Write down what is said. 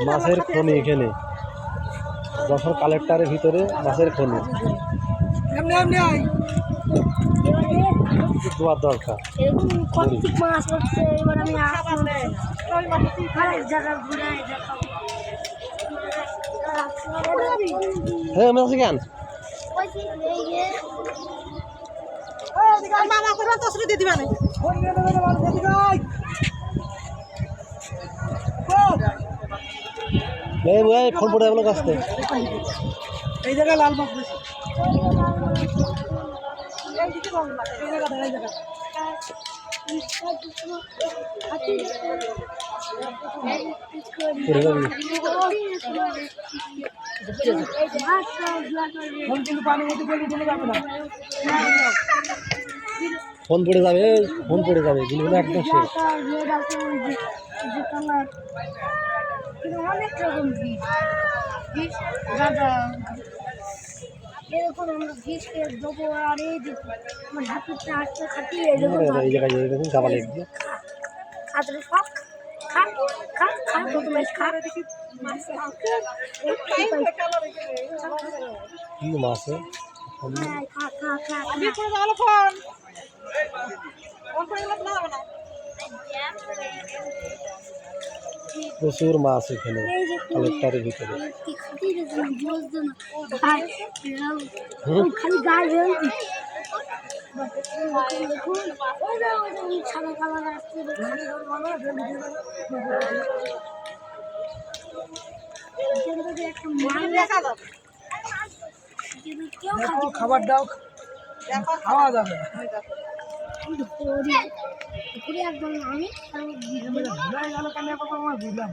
মাছের খনি এখানে যশোর কালেক্টরের ভিতরে মাছের খনি দোয়ার দরকার হ্যাঁ মাছ কেন ফোন পড়ে যাবো কাছতে এই জায়গায় লাল মাছ ফোন পড়ে যাবে গুলো একদম শেষ অনেক রকম বিষ দাদা এরকম আমরা বিষ খেয়ে দেবো আর এই আমার হাতুরটা আসতে খাটিয়ে এই জায়গায় গাবা লেগে খাতরে সব খা খা খা প্রথমে খা কি মাছ খা খা খা প্রচুর মাছ এখানে কালেক্টরের ভিতরে খালি গায়ে সাদা কালার আসছে খাবার দাও খাওয়া যাবে একদম আমি বুঝলাম